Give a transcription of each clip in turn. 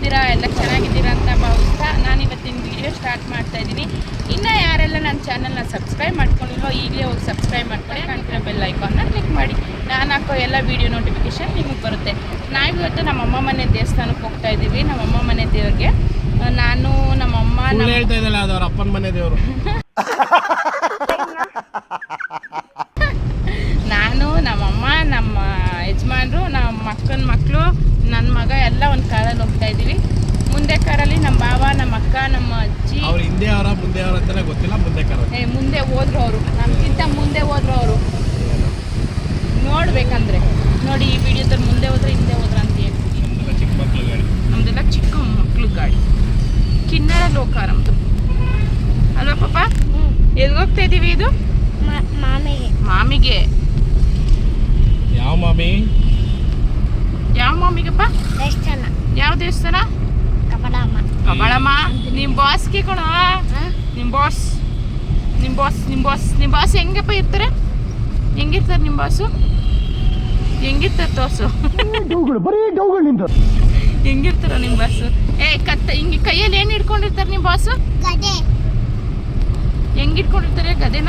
ಹೇಗಿದ್ದೀರಾ? ಎಲ್ಲ ಚೆನ್ನಾಗಿದ್ದೀರಾ ಅಂತ ಭಾವಿಸ್ತಾ ನಾನು ಇವತ್ತಿನ ವಿಡಿಯೋ ಸ್ಟಾರ್ಟ್ ಮಾಡ್ತಾ ಇದ್ದೀನಿ. ಇನ್ನು ಯಾರೆಲ್ಲ ನನ್ನ ಚಾನಲ್ನ ಸಬ್ಸ್ಕ್ರೈಬ್ ಮಾಡ್ಕೊಂಡಿಲ್ವೋ ಈಗಲೇ ಹೋಗಿ ಸಬ್ಸ್ಕ್ರೈಬ್ ಮಾಡ್ಕೊಳ್ಳಿ. ನಂತರ ಬೆಲ್ ಐಕಾನ್ನ ಕ್ಲಿಕ್ ಮಾಡಿ. ನಾನು ಹಾಕೋ ಎಲ್ಲ ವೀಡಿಯೋ ನೋಟಿಫಿಕೇಶನ್ ನಿಮಗೆ ಬರುತ್ತೆ. ನಾವು ಇವತ್ತು ನಮ್ಮಮ್ಮ ಮನೆ ದೇವಸ್ಥಾನಕ್ಕೆ ಹೋಗ್ತಾ ಇದ್ದೀವಿ. ನಮ್ಮಮ್ಮ ಮನೆ ದೇವ್ರಿಗೆ ನಾನು ನಮ್ಮಮ್ಮ ಹೇಳ್ತಾ ಇದ್ದಲ್ಲ ಅದು ಅವ್ರ ಅಪ್ಪನ ಮನೆ ದೇವರು. ನಾನು ನಮ್ಮಮ್ಮ ನಮ್ಮ ಯಜಮಾನ್ರು ನಮ್ಮ ಅಕ್ಕನ ಮಕ್ಕಳು ನನ್ನ ಮಗ ಎಲ್ಲ ಒಂದು ಕಾರಲ್ಲಿ ಹೋಗ್ತಾ ಇದ್ದೀವಿ. ಮುಂದೆ ಕಾರಲ್ಲಿ ನಮ್ಮ ಬಾವ ನಮ್ಮ ಅಕ್ಕ ನಮ್ಮ ಅಜ್ಜಿ. ಅವ್ರು ಹಿಂದೆ ಅವರ ಮುಂದೆ ಅವರ ಅಂತಾನೆ ಗೊತ್ತಿಲ್ಲ. ಮುಂದೆ ಹೋದ್ರು ಅವರು, ನಮ್ಗಿಂತ ಮುಂದೆ ಹೋದ್ರು ಅವರು. ನೋಡ್ಬೇಕಂದ್ರೆ ನೋಡಿ ಈ ವಿಡಿಯೋದಲ್ಲಿ ಮುಂದೆ ಹೋದ್ರೆ ಹಿಂದೆ ಹೋದ್ರ ಅಂತ ಹೇಳ್ತೀವಿ. ನಮ್ದೆಲ್ಲ ಚಿಕ್ಕ ಮಕ್ಳು ಗಾಡಿ. ಕಿನ್ನರ ಲೋಕಾರಮ್ದು ಅಲ್ವಾ ಪಾಪ? ಎಲ್ಲಿಗೆ ಹೋಗ್ತಾ ಇದ್ದೀವಿ? ಇದು ಮಾಮಿಗೆ. ಯಾವ ಮಾಮಿ? ಯಾವ ಮಾಮಿಗಪ್ಪ? ಯಾವ ದೇವಸ್ಥಾನ? ಕಬಳಮ್ಮ. ನಿಮ್ಮ ಬಾಸ್ಗೆ ಕಣ. ನಿಮ್ಮ ಬಾಸ್ ಹೆಂಗಪ್ಪ ಇರ್ತಾರೆ? ಹೆಂಗಿರ್ತಾರೆ ನಿಮ್ಮ ಬಾಸು? ಹೆಂಗಿರ್ತಾರೆ ತೋರ್ಸು. ಹೆಂಗಿರ್ತಾರ ನಿಮ್ಮ ಬಾಸು? ಹಿಂಗೆ ಕೈಯಲ್ಲಿ ಏನು ಹಿಡ್ಕೊಂಡಿರ್ತಾರೆ ನಿಮ್ಮ ಬಾಸು? ಹೆಂಗ್ ಇಟ್ಕೊಂಡಿರ್ತಾರೆ? ಗದೆನ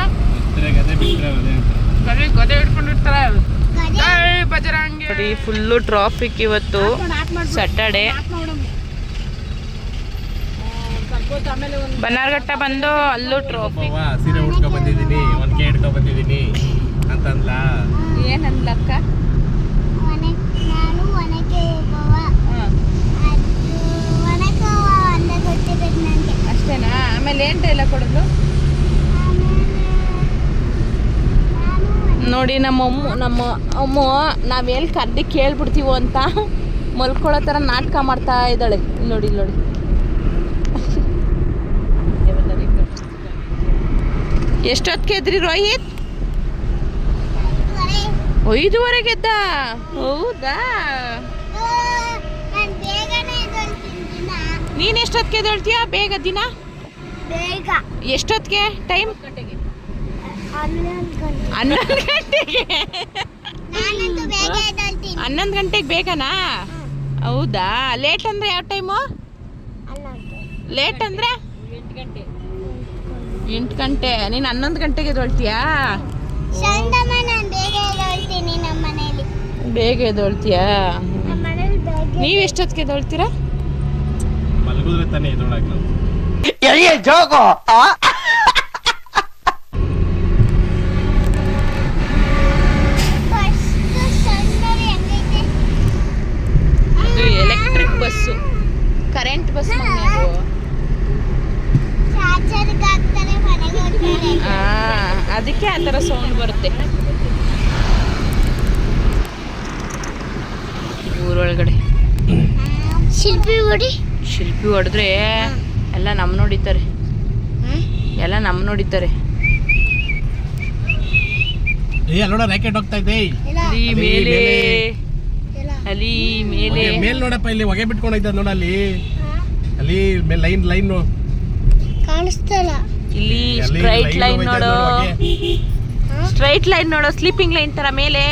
ಗದೆ ಹಿಡ್ಕೊಂಡಿರ್ತಾರೆ. ಬಜರಂಗಿ ನೋಡಿ ಫುಲ್ಲು ಟ್ರಾಫಿಕ್ ಇವತ್ತು ಸ್ಯಾಟರ್ಡೆ. ಬನ್ನಾರ್ಘಟ್ಟ ಬಂದು ಅಲ್ಲೂ ಟ್ರಾಫಿಕ್. ಸೀರೆ ಉಟ್ಕೊ ಬಂದಿದ್ದೀನಿ, ಒನ್ಕೆ ಹಿಡ್ಕೊ ಬಂದಿದ್ದೀನಿ ಅಂತಂದ್ಲ. ಏನಂದ್ಲಕ್ಕ? ಅಷ್ಟೇನಾ? ಆಮೇಲೆ ಏನ್ ಡೈಲಾಗ್ ಕೊಡೋದು ನೋಡಿ? ನಮ್ಮ ಅಮ್ಮ ನಾವು ಎಲ್ಲಿ ಕರ್ದಿ ಕೇಳ್ಬಿಡ್ತೀವೋ ಅಂತ ಮಲ್ಕೊಳ್ಳೋ ಥರ ನಾಟಕ ಮಾಡ್ತಾ ಇದ್ದಾಳೆ. ನೋಡಿ ನೋಡಿ. ಎಷ್ಟೊತ್ತಿಗೆ ಎದ್ರಿ ರೋಹಿತ್? 5:30 ಎದ್ದ? ಹೌದಾ? ನೀನು ಎಷ್ಟೊತ್ತಿಗೆ ಎದ್ದೇಳ್ತೀಯ? ಬೇಗ ದಿನ? ಎಷ್ಟೊತ್ತಿಗೆ ಟೈಮ್? 11 ಗಂಟೆಗೆ. 11 ಗಂಟೆಗೆ ಬೇಗನಾ? ಹೌದಾ? ಲೇಟ್ ಅಂದ್ರೆ ಯಾವ ಟೈಮು? ಲೇಟ್ ಅಂದ್ರೆ 8 ಗಂಟೆ. ನೀನು 11 ಗಂಟೆಗೆ ಎದ್ದೇಳ್ತೀಯಾ? ಬೇಗ ಎದ್ದೇಳ್ತೀಯಾ? ನೀವು ಎಷ್ಟೊತ್ತಿಗೆ ಎದ್ದೇಳ್ತೀರಾ? ಮಲಗಿದ್ರೆ ತಾನೇ ಎದ್ದೊಳಕ್ಕೆ ನಾವು. ಇದು ಎಲೆಕ್ಟ್ರಿಕ್ ಬಸ್ಸು, ಕರೆಂಟ್ ಬಸ್. ಅದಕ್ಕೆ ಆ ಥರ ಸೌಂಡ್ ಬರುತ್ತೆ ಊರೊಳಗಡೆ. ಶಿಲ್ಪಿ ಹೊಡೆದ್ರೆ ಎಲ್ಲ ನಮ್ಮ ನೋಡಿತಾರೆ. ರಾಕೆಟ್ ಹೋಗ್ತಾ ಇದೆ ಅಲ್ಲಿ ಮೇಲೆ ನೋಡಪ್ಪ. ಇಲ್ಲಿ ಹೊಗೆ ಬಿಟ್ಕೊಂಡೈತೆ ನೋಡ. ಅಲ್ಲಿ ಲೈನ್ ಕಾಣಿಸ್ತಲ್ಲ. ಇಲ್ಲಿ ಸ್ಟ್ರೈಟ್ ಲೈನ್ ನೋಡೋ ಸ್ಲೀಪಿಂಗ್ ಲೈನ್ ತರ ಮೇಲೆ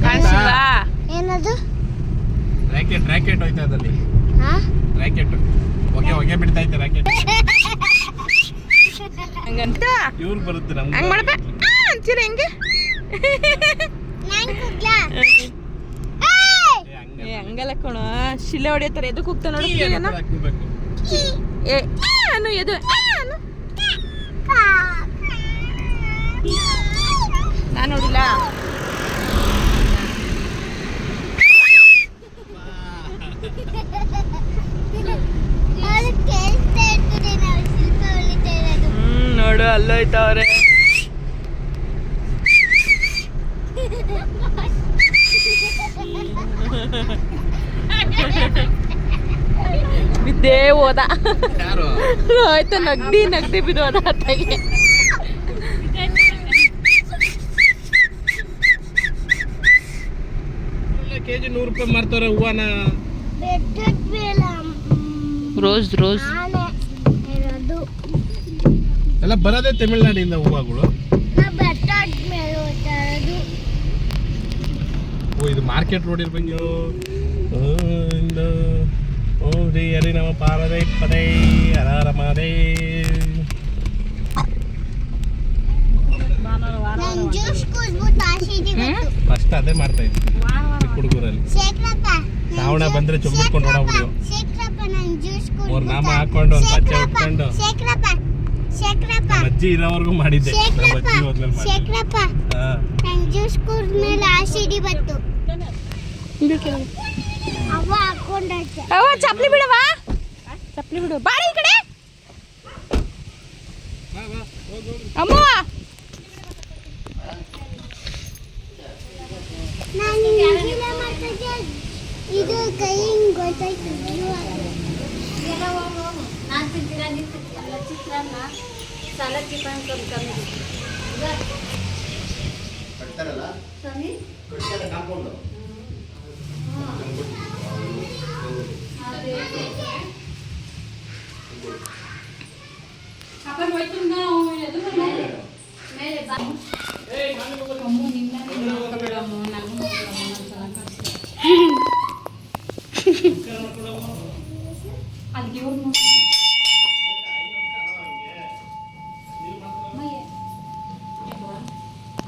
ಕಾಣಿಸ್ತಿಲ್ವಾ? ಏನದು? ರಾಕೆಟ್ ಹೋಯ್ತಾ ಅದಲ್ಲಿ. ರಾಕೆಟ್ ಹೊಗೆ ಬಿಡ್ತಾ ಐತೆ. ರಾಕೆಟ್ ಹಂಗಂತ ಇವ್ರು ಬರುತ್ತೆ ನಮ್ಗೆ. ಹಂಗ್ ಮಾಡಪ್ಪ ಅಂತೀರ ಹೆಂಗೆ? ಹಂಗಲ್ಲ ಕಣ. ಶಿಲೆ ಹೊಡಿಯತ್ತಾರೆ. ಎದಕ್ಕೆ ಹೋಗ್ತಾ ನೋಡಿ? ನಾನು ನೋಡಿಲ್ಲ. ನೋಡು ಅಲ್ಲೋಯ್ತವ್ರೆ. ಬಿದ್ದೇ ಹೋದ. ಆಯ್ತು ನಗ್ದಿ ಬಿದ್ದೋದ ಅತ್ತಗೆ. ಕೆಜಿ 100 ರೂಪಾಯಿ ಮಾರ್ತಾರೆ ಹೂವನ. ರೋಸ್ ಎಲ್ಲ ಬರೋದೇ ತಮಿಳ್ನಾಡಿಂದ ಹೂವಗಳು. ಓ ಇದು ಮಾರ್ಕೆಟ್ ರೋಡ್ ಇರ್ಬೇಕು. ಗೋವಿಂದ ಓಂ ಶ್ರೀ ಹರಿ ನಮ ಪಾರ್ವತಿ ಪದೇ ಹರ ಹರ ಮಹಾದೇವ್. ನಾನು ಜ್ಯೂಸ್ ಕುಡಿದ್ಬಿಟ್ಟು ಆಸೆಗೆ ಬಂತು. ಫಸ್ಟ್ ಅದೇ ಮಾಡ್ತಾ ಇದ್ವಿ ಹುಡುಗರಲ್ಲಿ. ಶೇಖರಪ್ಪ ಶ್ರಾವಣ ಬಂದ್ರೆ ಚುಮ್ಬಿಟ್ಕೊಂಡು ಓಡಾಡ್ಬಿಡು. ಶೇಖರಪ್ಪ ನಾನು ಜ್ಯೂಸ್ ಕುಡಿದ್ಬಿಟ್ಟು ಅವ್ರ ನಾಮ ಹಾಕೊಂಡು ಒಂದು ಪಚ್ಚೆ ಉಟ್ಕೊಂಡು ಶೇಖರಪ್ಪ ಅಜ್ಜಿ ಇರೋವರೆಗೂ ಮಾಡಿದ್ದೆ. ನಮ್ಮ ಅಜ್ಜಿ ಹೋದ್ಮೇಲೆ ಮಾಡಿದ್ದೆ. ಶೇಖರಪ್ಪ ನಾನು ಜ್ಯೂಸ್ ಕುಡಿದ್ಮೇಲೆ ಆಸಿಡಿ ಬಂತು. ಅವ್ವ ಹಾಕೊಂಡಾಯ್ತು. ಅವ್ವ ಚಪ್ಲಿ ಬಿಡವಾ, ಚಪ್ಲಿ ಬಿಡು, ಬಾರಿ ಈ ಕಡೆ ಅಮ್ಮ. ನಾನು ಹಿಂಗಿಲ್ಲ ಮಾಡ್ತಿದ್ದೆ, ಇದು ಕೈ ಹಿಂಗ್ ಗೊತ್ತಾಯ್ತು. ನಾನು ತಿಂತೀನಿ ಚಿತ್ರಾನ್ನ ಸಾಲ ಚಿಕನ್ ಕಮ್ಮಿ ಕಟ್ತಾರಲ್ಲ ಸ್ವಾಮಿ ಕಟ್ತಾರೆ ಕಾಂಪೌಂಡು. ಮೇಲೆ ಬಾ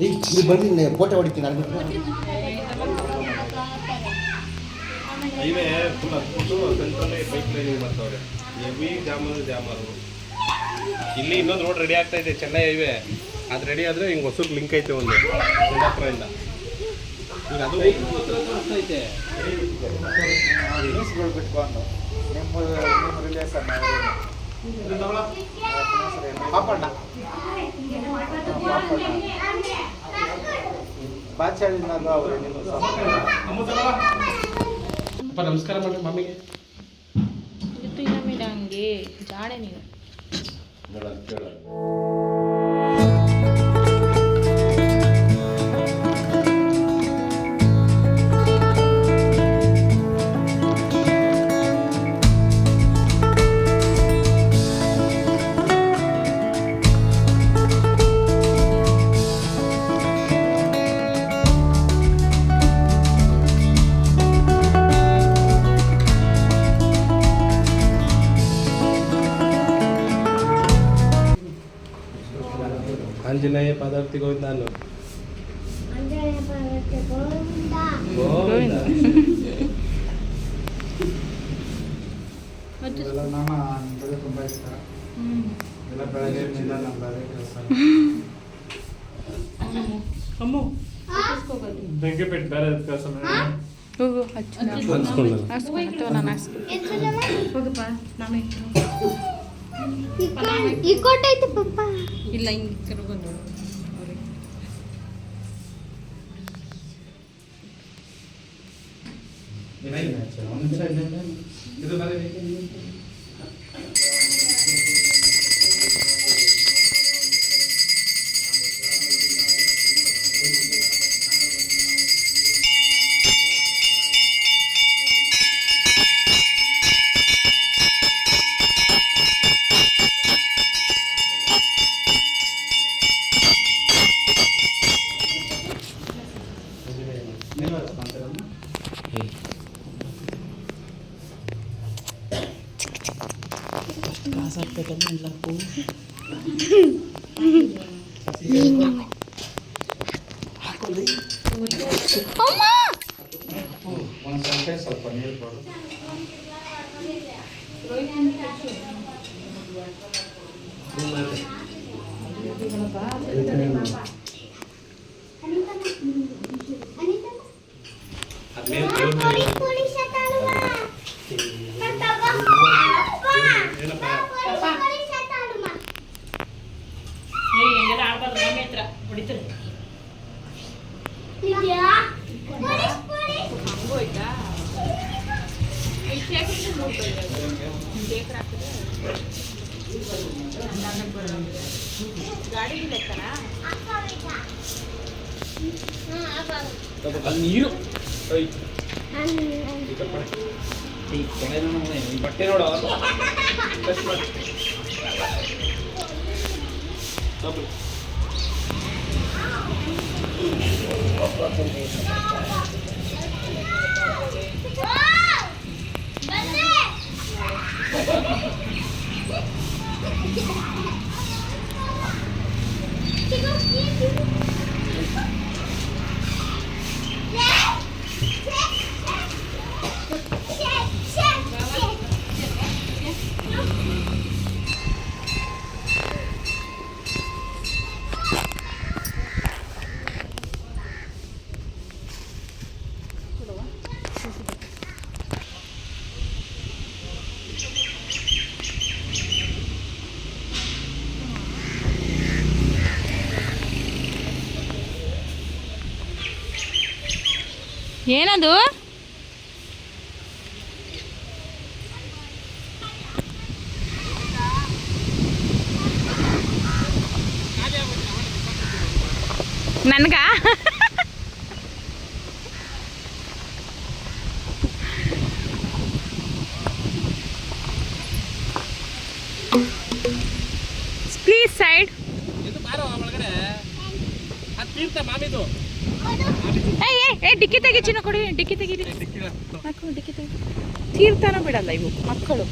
ಇಲ್ಲಿ ಬಂದು ಫೋಟೋ ಹೊಡಿತೀನಿ ನಾನು. ಹೈವೇ ಫುಲ್ ಹತ್ಬಿಟ್ಟು ಸೆಂಟ್ರಲ್ಲಿ ಬೈಕ್ ಲೈನಿಂಗ್ ಮಾಡ್ತಾವ್ರೆ. ಹೆವಿ ಜಾಮರು. ಇಲ್ಲಿ ಇನ್ನೊಂದು ರೋಡ್ ರೆಡಿ ಆಗ್ತಾ ಇದೆ, ಚೆನ್ನೈ ಹೈವೇ. ಅದು ರೆಡಿ ಆದರೆ ಹಿಂಗೆ ಹೊಸೂರು ಲಿಂಕ್ ಐತೆ ಒಂದು ಕುಂದಾಪುರದಿಂದ. ಈಗ ಅದು ಐತೆ ಬಿಟ್ಕೊಂಡು ನಿಮ್ಮ ರಿಲೇಷನ್ ಪಾಪಣ್ಣ ಬಾಚಾಳಿನಾದ್ರು ಅವರು ಅಪ್ಪ ನಮಸ್ಕಾರ ಮಾಡಿ ಮಮ್ಮಿಗೆ. ಇವತ್ತು ಇನ್ನೊಮ್ಮೆ ಹಂಗೆ ಜಾಣೆ ನೀನು. ಆಂಜನೇಯ ಪದಾರ್ಥಿ ಗೋವಿಂದ ನಾನು ಆಂಜನೇಯ ಪರ್ವತ ಗೋವಿಂದ. ಗೋವಿಂದ. ಎಲ್ಲ ನಾಮ ನನಗೆ ತುಂಬ ಇಷ್ಟ. ಎಲ್ಲ ಬೆಳಗ್ಗೆಯಿಂದ ನಮ್ಮ ಬೇರೆ ಕೆಲಸ. ಬೆಂಕಿ ಪೆಟ್ಟು ಬೇರೆ ಕೆಲಸ ಹೋಗು ಹಚ್ಚು ಹಂಚ್ಕೊಂಡಲ್ಲ. ನಾನು ಹಾಕ್ಸ್ತೀನಿ. ಎತ್ತಲಮ್ಮ? ಹೋಗಪ್ಪ ನಾನು ಈ ಕೊಟ್ಟೈತೆ ಪಪ್ಪ. ಇಲ್ಲ ಹಿಂಗೆ ತಿರ್ಗೊಂಡು ಇದು ಬೇರೆ ಒಂದು ಸಂಖ್ಯೆ ಸ್ವಲ್ಪ ನೀರು ಕೊಡು. ಅದ್ಮೇಲೆ ಪೊಲೀಸ್ ಅತ್ತಾಳಮ್ಮ. ಏನಪ್ಪ ಪೊಲೀಸ್ ಅತ್ತಾಳಮ್ಮ. ಹಿಂಗೆಲ್ಲ ಆಡ್ಬಾರ್ದು, ಮಮ್ಮಿ ಹತ್ರ ಹೊಡಿತಾರೆ. ಇದ್ಯಾ? Police police. ಹಂಗೂ ಆಯ್ತಾ ಈ ಶೇಖರ್ ಶೇಖರ್ ಹಾಕಿದ್ರೆ ಗಾಡಿ ಲೆಕ್ಕನ ಅಲ್ಲಿ ನೀರು ಬಟ್ಟೆ ನೋಡ ಏನದು? ನನ್ಗ ಪ್ಲೀಸ್ ಸೈಡ್. ಇದು ಬಾರೋ ಒಳಗಡೆ. ಅದು ತೀರ್ಥ ಮಾಮಿದು. ಏ ಡಿಕ್ಕಿ ತೆಗಿ ಚಿನ್ನ ಕೊಡಿ, ಡಿಕ್ಕಿ ತೆಗೀರಿ. ಹಾಕು ಡಿಕ್ಕಿ ತೆಗಿ. ತೀರ್ಥನೂ ಬಿಡಲ್ಲ ಇವು ಮಕ್ಕಳು.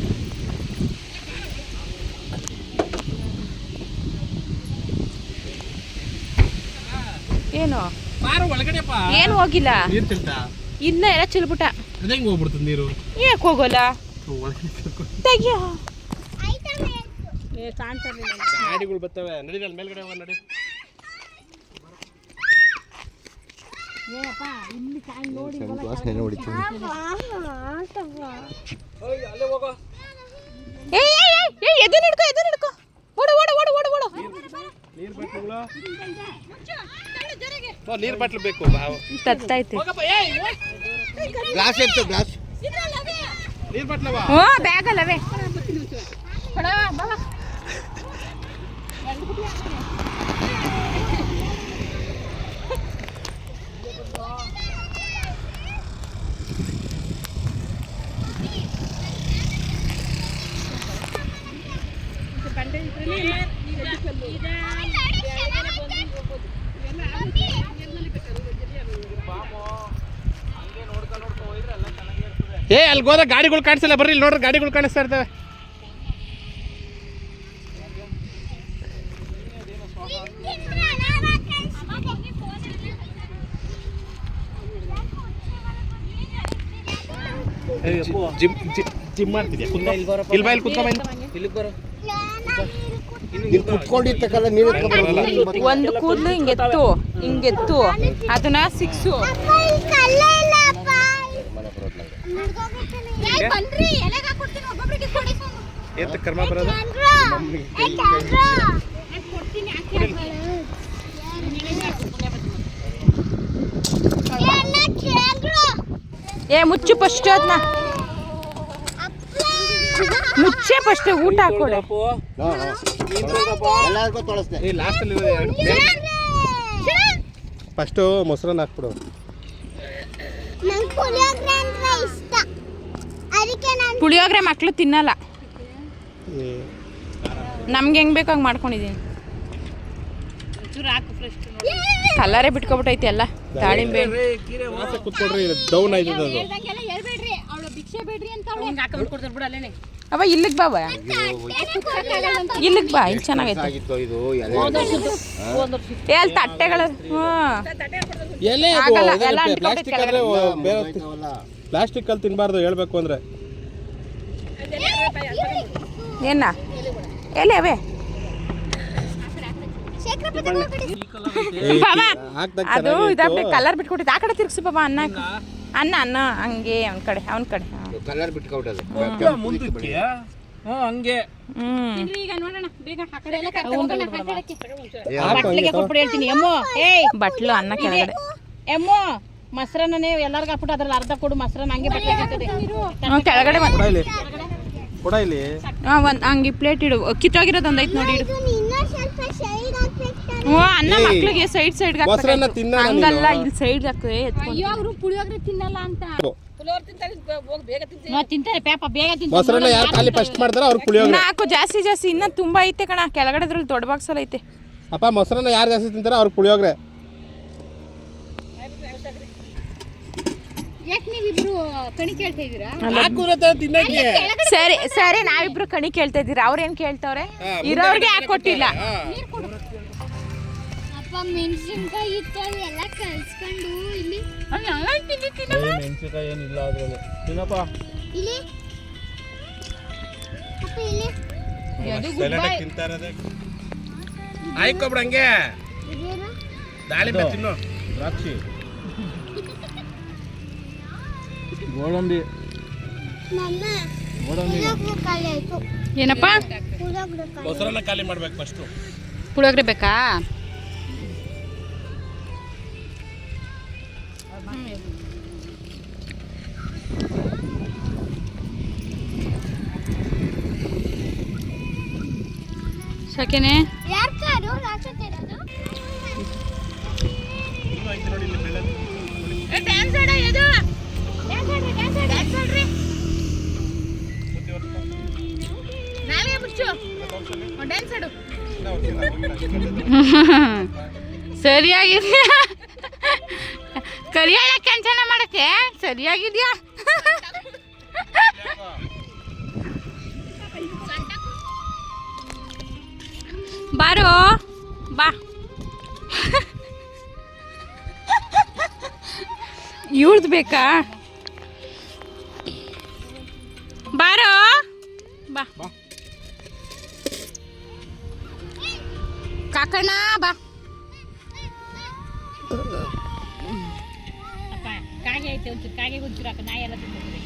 ಏನು ಬಾರೋ ಒಳಗಡೆಪ್ಪ. ಏನು ಹೋಗಿಲ್ಲ. ನೀರು ತಿಂತಾ? ಇಲ್ಲ ಎಲ್ಲ ಚಿಲ್ಬಿಟ್ಟ. ಅದು ಹೆಂಗೆ ಹೋಗ್ಬಿಡ್ತದೆ ನೀರು? ಯಾಕೆ ಹೋಗೋಲ್ಲ? ತೆಗಿಯೋ. ಗಾಡಿಗಳು ಬರ್ತವೆ. ನಡೀರಿ ಅಲ್ಲಿ ಮೇಲ್ಗಡೆ ಹೋಗೋಣ ನಡಿ. ಅಲ್ಲೇ ಹೋಗೋ. ಎದನ್ ಹಿಡ್ಕೊ, ಎದನ್ ಹಿಡ್ಕೊ. ಓಡು ಓಡು ಓಡು ಓಡು ಓಡು. ನೀರು ಬಾಟ್ಲುಗಳು. ನೀರು ಬಾಟ್ಲು ಬೇಕು. ತತ್ತೈತೆ. ಗ್ಲಾಸ್ ಇತ್ತು, ಗ್ಲಾಸ್. ನೀರು ಬಾಟ್ಲವ. ಓ ಬ್ಯಾಗ್ ಅಲ್ಲವೇ. ಏ ಅಲ್ಲಿ ಹೋದ ಗಾಡಿಗಳು ಕಾಣಿಸಲ್ಲ. ಬರ್ರಿ ಇಲ್ಲಿ ನೋಡ್ರಿ, ಗಾಡಿಗಳು ಕಾಣಿಸ್ತಾ ಇರ್ತವೆ. ಜಿಮ್ ಮಾಡ್ತಿದ್ಯಾ? ಇಲ್ಲಿ ಬಾ, ಇಲ್ಲಿ ಕುತ್ಕೊಂಬ. ಕುತ್ಕೊಂಡಿರ್ತಕ್ಕಲ್ಲ ನೀರು. ಒಂದು ಕೂದಲು ಹಿಂಗೆತ್ತು ಹಿಂಗೆತ್ತು ಅದನ್ನ ಸಿಕ್ಸು. ಏತ ಕರ್ಮ ಬರೋದು? ಏ ಮುಚ್ಚು ಫಸ್ಟ್ ಅದನ್ನ ಮುಚ್ಚೆ ಫಸ್ಟ್ ಊಟ ಹಾಕೊಡೆ. ಎಲ್ಲರಿಗೂ ತೊಳಸ್ದೆ. ಏ ಲಾಸ್ಟಲ್ಲಿ ಫಸ್ಟು ಮೊಸರನ್ನ ಹಾಕ್ಬಿಡು. ಪುಳಿಯೋಗರೆ ಮಕ್ಳು ತಿನ್ನಲ್ಲ. ನಮ್ಗೆ ಹೆಂಗ್ ಬೇಕು ಹಂಗೆ ಮಾಡ್ಕೊಂಡಿದ್ದೀನಿ. ಕಲ್ಲರೇ ಬಿಟ್ಕೊಬಿಟ್ಟೈತಿ ಎಲ್ಲ. ದಾಳಿಂಬೆ ಕುತ್ಕೊಡ್ರಿ, ಡೌನ್ ಆಯ್ತದ ಅದು. ಅವ ಇಲ್ಲಿಗೆ ಬಾ, ಇಲ್ಲಿಗೆ ಬಾ, ಇಲ್ಲಿ ಚೆನ್ನಾಗೈತೆ. ಏ ಅಲ್ಲಿ ತಟ್ಟೆಗಳು. ಆಗಲ್ಲ, ಎಲ್ಲ ಪ್ಲಾಸ್ಟಿಕ್ ಆದ್ರೆ ಬೇರೆ ಪ್ಲಾಸ್ಟಿಕ್ ಅಲ್ಲಿ ತಿನ್ಬಾರ್ದು ಹೇಳ್ಬೇಕು ಅಂದ್ರೆ. ಏನ ಎಲೆ ಅವೇ ಅದು ಇದಾಗ್ಬೇಕು. ಕಲರ್ ಬಿಟ್ಕೊಟ್ಟಿದ್ದು ಆ ಕಡೆ ತಿರ್ಗ್ಸು ಬಾಬಾ. ಅನ್ನ ಅನ್ನ ಅನ್ನ ಹಂಗೆ ಅವನ ಕಡೆ ಕಲರ್ ಬಿಟ್ಕೊಟ್ಟದು ಹಂಗೆ. ಬಟ್ಲು ಅನ್ನ ಕೆಳಗಡೆ. ಎಮ್ಮೋ ಮೊಸರನ್ನೇ ಎಲ್ಲರಿಗೂ ಹಾಕ್ಬಿಟ್ಟು ಅದ್ರಲ್ಲಿ ಅರ್ಧ ಕೊಡು ಮೊಸರನ್ನ ಹಂಗೆ ಬಟ್ಟೆ ಕೆಳಗಡೆ ಕೊಡ ಇಲ್ಲಿ. ಒಂದು ಹಂಗೆ ಪ್ಲೇಟ್ ಇಡು. ಕಿತ್ತೋಗಿರೋದು ಒಂದು ಐತೆ ನೋಡಿ, ಇಡು. ಹ್ಞೂ ಅನ್ನ ಮಕ್ಳಿಗೆ ಸೈಡ್ ಸೈಡ್ಗೆ ಮೊಸರನ್ನ ತಿನ್ನ ಹಂಗಲ್ಲ, ಇಲ್ಲಿ ಸೈಡ್ಗೆ ಹಾಕ್ತದೆ. ಪುಳಿಯೋಗರೆ ತಿನ್ನಲ್ಲ ಅಂತ. ತಿಂತಾರೆ ಪಾಪ, ಬೇಗ ತಿಂತಾರೆ. ಮೊಸರನ್ನ ಯಾರು ಖಾಲಿ ಫಸ್ಟ್ ಮಾಡ್ತಾರೋ ಅವ್ರು ಪುಳಿಯೋಗರೆ. ನಾಲ್ಕು ಜಾಸ್ತಿ ಇನ್ನೂ ತುಂಬ ಐತೆ ಕಣ. ಕೆಳಗಡೆ ಅದ್ರಲ್ಲಿ ದೊಡ್ಡ ಬಾಕ್ಸಲ್ಲಿ ಐತೆ. ಅಪ್ಪ ಮೊಸರನ್ನ ಯಾರು ಜಾಸ್ತಿ ತಿಂತಾರೋ ಅವ್ರು ಪುಳಿಯೋಗರೆ. ಯಾಕೆ ನೀವಿಬ್ರು ಕಣಿ ಕೇಳ್ತಾ ಇದ್ದೀರಾ? ಸರಿ ಸರಿ, ನಾವಿಬ್ರು ಕಣಿ ಕೇಳ್ತಾ ಇದ್ದೀರಾ. ಅವ್ರೇನ್ ಕೇಳ್ತವ್ರೆ? ಇರೋರ್ಗೆ ಹಾಕೊಟ್ಟಿಲ್ಲ. ಅಪ್ಪ ಮೆಣಸಿನ್ಕಾಯಿ ಇತ್ತು ಎಲ್ಲ ಕಲ್ಸ್ಕೊಂಡು ಇಲ್ಲಿ ಮೆಣಸಿನಕಾಯಿ ಏನಿಲ್ಲ ಅದ್ರಲ್ಲಿ. ತಿನ್ನಪ್ಪ ಇಲ್ಲಿ ಅಪ್ಪ ಇಲ್ಲಿ ತಿಂತಾ ಇರೋದೇ. ಆಯ್ಕೊಬಿಡ ಹಂಗೆ. ಇದೇನು ದಾಳಿಂಬೆ ತಿನ್ನು, ದ್ರಾಕ್ಷಿ, ಗೋಡಂಬಿ. ಮಮ್ಮ ಪುಳಿಯೋಗರೆ ಖಾಲಿ ಆಯ್ತು. ಏನಪ್ಪ? ಪುಳಿಯೋಗರೆ ಖಾಲಿ. ಮೊಸರನ್ನ ಖಾಲಿ ಮಾಡ್ಬೇಕು ಫಸ್ಟು. ಪುಳಿಯೋಗರೆ ಬೇಕಾ? ಯಾಕೆನೆ ಯಾರ್ ಕಾರು ರಾಕತ್ತಿರೋದು ಡ್ಯಾನ್ಸ್ ಆಡ ಇದು ಡ್ಯಾನ್ಸ್ ಆಡ್ರಿ ನಾವೇ ಮುಚ್ಚು ಡ್ಯಾನ್ಸ್ ಆಡು ಸರಿಯಾಗಿದ್ಯಾ ಕರಿಯಾಳ ಕೆಲಸನ ಮಾಡಕ್ಕೆ ಸರಿಯಾಗಿದ್ಯಾ ಬಾರೋ ಬಾ ಇವ್ರದ್ದು ಬೇಕಾ ಬಾರೋ ಬಾ ಕಾಕಣ್ಣ ಬಾ ಕಾಗೆ ಐತೆ ಒಂಚೂರು ಕಾಗೆ ಒಂಚೂರು ಹಾಕ ನಾಯಿ ಎಲ್ಲ ತಿಂತಾರೆ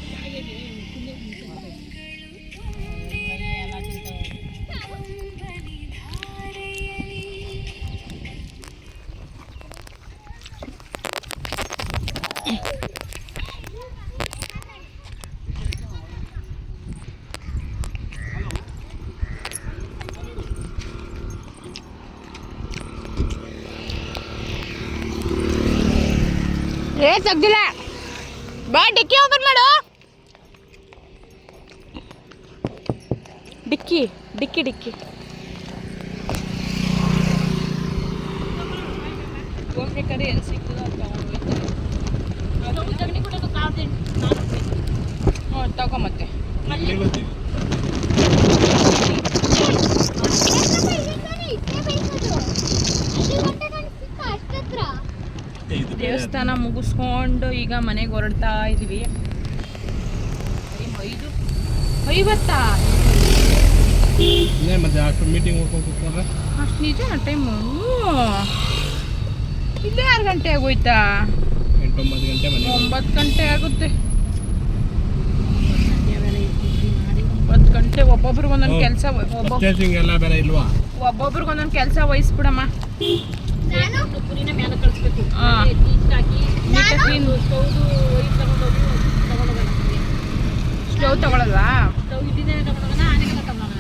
ಏ ತೆಗ್ದಿಲ್ಲ ಬಾ ಡಿಕ್ಕಿ ಓಪನ್ ಮಾಡು ಡಿಕ್ಕಿ ಡಿಕ್ಕಿ ಡಿಕ್ಕಿ ಹೋಗ್ಬೇಕಾದ್ರೆ ಎಲ್ಲಿ ಸಿಗ್ತದೆ ಹ್ಞೂ ತಗೋ ಮತ್ತೆ ದೇವಸ್ಥಾನ ಮುಗಿಸ್ಕೊಂಡು ಈಗ ಮನೆಗೆ ಹೊರಡ್ತಾ ಇದೀವಿ. 50 ಮತ್ತೆ ಅಷ್ಟು ಮೀಟಿಂಗ್ ಹೋಗ್ಕೊಂಡ್ರೆ ಅಷ್ಟು ನಿಜ ಟೈಮು ಇಲ್ಲೇ 6 ಗಂಟೆ ಆಗೋಯ್ತಾ 8-9 ಗಂಟೆ ಮನೆ 9 ಗಂಟೆ ಆಗುತ್ತೆ 9 ಗಂಟೆ ಒಬ್ಬೊಬ್ರಿಗೊಂದೊಂದು ಕೆಲಸ ಎಲ್ಲ ಬೇರೆ ಇಲ್ವಾ ಒಬ್ಬೊಬ್ರಿಗೊಂದೊಂದು ಕೆಲಸ ವಹಿಸ್ಬಿಡಮ್ಮ. ಪುರಿನ ಮೇಲೆ ಕಳಿಸ್ಬೇಕು ಸ್ಟವ್ ತಗೊಳಲ್ವಾ ಸ್ಟವ್ ಇಲ್ಲಿಂದ ತಗೊಂಡೋಗೋಣ ಆನೆಗೆಲ್ಲ ತಗೊಳ್ಳೋಣ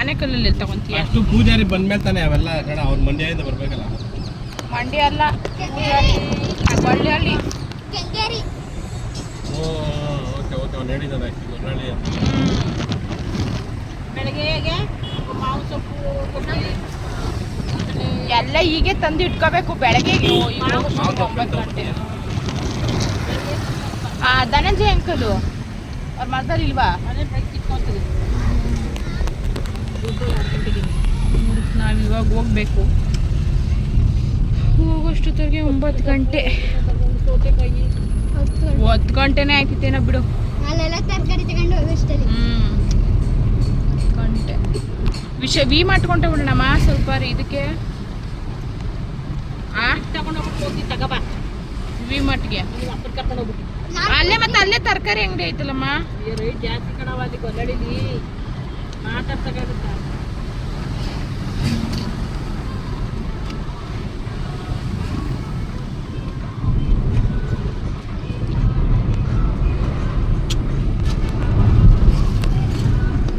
ಆನೆಕಲ್ಲಲ್ಲಿ ತಗೊಂತೀಯ ಅಷ್ಟು ಪೂಜಾರಿ ಬಂದ್ಮೇಲೆ ತಾನೆ ಅವೆಲ್ಲ ಕಣ ಅವ್ರ ಮಂಡ್ಯದಿಂದ ಬರ್ಬೇಕಲ್ಲ ಮಂಡ್ಯ ಅಲ್ಲ ಬಳ್ಳಿಹಳ್ಳಿ ಕೆಂಗೇರಿ ಓಕೆ ಓಕೆ ಅವ್ನು ಹೇಳಿದ್ದಾನೆ ಗೊರಳ್ಳಿ ಬೆಳಗ್ಗೆಗೆ ಮಾವು ಸೊಪ್ಪು ಕೊಬ್ಬರಿ ಎಲ್ಲ ಹೀಗೆ ತಂದು ಇಟ್ಕೋಬೇಕು ಬೆಳಗ್ಗೆ 9 ಗಂಟೆ. ಧನಂಜಯ ಅಂಕಲು ಅವ್ರ ಮರ್ದಲ್ಲಿ ಇಲ್ವಾ ಅದೇ ಬೈಕ್ ಕಿತ್ಕೊಂತೀವಿ ನಾವು ಇವಾಗ ಹೋಗ್ಬೇಕು ಹೋಗೋಷ್ಟೊತ್ತಿಗೆ 9 ಗಂಟೆ ಸೌತೆಕಾಯಿ 10 ಗಂಟೆನೇ ಆಯ್ತಿತ್ತೇನೋ ಬಿಡು. ಅಲ್ಲೆಲ್ಲ ತರಕಾರಿ ತಗೊಂಡು ಹೋಗೋಷ್ಟಲ್ಲಿ ಗಂಟೆ ವಿ ಮಾಡ್ಕೊಂಡೆ ಬಿಡೋಣಮ್ಮ ಸ್ವಲ್ಪ ಇದಕ್ಕೆ ತಗೊಂಡು ಹೋಗಿ ತಗೋಬಾ ವಿ ಮಟ್ಗೆ ಅಪ್ಪನ ಕರ್ಕೊಂಡು ಹೋಗ್ಬಿಟ್ಟು ಅಲ್ಲೇ ಮತ್ತೆ ಅಲ್ಲೇ ತರಕಾರಿ ಅಂಗಡಿ ಐತಲ್ಲಮ್ಮ ರೇಟ್ ಜಾಸ್ತಿ ಕಣವ ಅಲ್ಲಿ ಗೊಲ್ಲಡಿಲಿ ಮಾತಾಡ್ತಕ್ಕ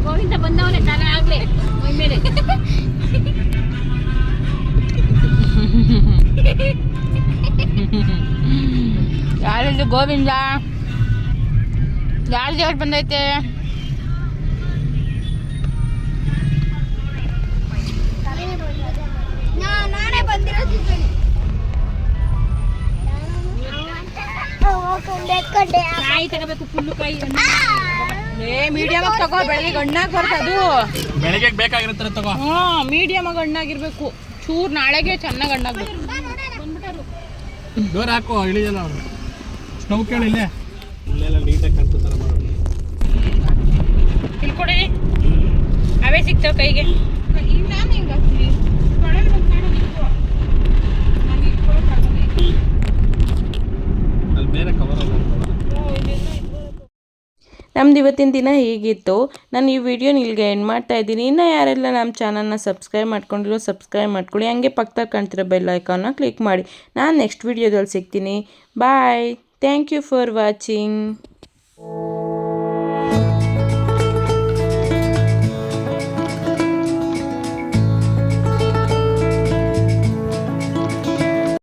ಗೋವಿಂದ ಬಂದವನೇ ಕಾಲ ಆಗ್ಲೇ ಮೈ ಮೇಲೆ ಯಾರಿದ್ದು ಗೋವಿಂದ ಯಾರು ದೇವ್ರು ಬಂದೈತೆ ನಾನೇ ಬಂದಿರೋದು ಕಾಯಿ ತಗೋಬೇಕು ಫುಲ್ಲು ಕಾಯಿ ಮೀಡಿಯಮ್ ಆಗಿ ತಗೋ ಬೆಳಗ್ಗೆ ಗಣ್ಣಾಗಿ ಬರ್ತದು ಬೆಳಗ್ಗೆ ಬೇಕಾಗಿರ್ತಾರೆ ತಗೋ ಮೀಡಿಯಮ್ ಆಗಿ ಗಣ್ಣಾಗಿರ್ಬೇಕು ಚೂರು ನಾಳೆಗೆ ಚೆನ್ನಾಗಿ ಗಣ್ಣಾಗ್ಬೇಕು ಡೋರ್ ಹಾಕು ಇಳಿಯಲ್ಲ ಅವರು ಸ್ಟವ್ ಕೇಳಿಲ್ಲ ಇಲ್ಲೆಲ್ಲ ನೀಟಾಗಿ ಕಾಣ್ತಾರ ಮಾಡೋದು ತಿಳ್ಕೊಡಿ ಅವೇ ಸಿಗ್ತಾವೆ ಕೈಗೆ ಅಲ್ಲಿ ಬೇರೆ ಕವರ್ ಅಲ್ಲ ನಮ್ದು ಇವತ್ತಿನ ದಿನ ಹೀಗಿತ್ತು. ನಾನು ಈ ವಿಡಿಯೋನ ಇಲ್ಲಿಗೆ ಎಂಡ್ ಮಾಡ್ತಾ ಇದ್ದೀನಿ. ಇನ್ನು ಯಾರೆಲ್ಲ ನಮ್ಮ ಚಾನಲ್ನ ಸಬ್ಸ್ಕ್ರೈಬ್ ಮಾಡ್ಕೊಂಡಿರೋ ಸಬ್ಸ್ಕ್ರೈಬ್ ಮಾಡ್ಕೊಳ್ಳಿ. ಹಂಗೆ ಪಕ್ಕದಲ್ಲಿ ಕಾಣ್ತಿರೋ ಬೆಲ್ ಐಕಾನ್ನ ಕ್ಲಿಕ್ ಮಾಡಿ. ನಾನು ನೆಕ್ಸ್ಟ್ ವಿಡಿಯೋದಲ್ಲಿ ಸಿಗ್ತೀನಿ. Bye. Thank you for watching.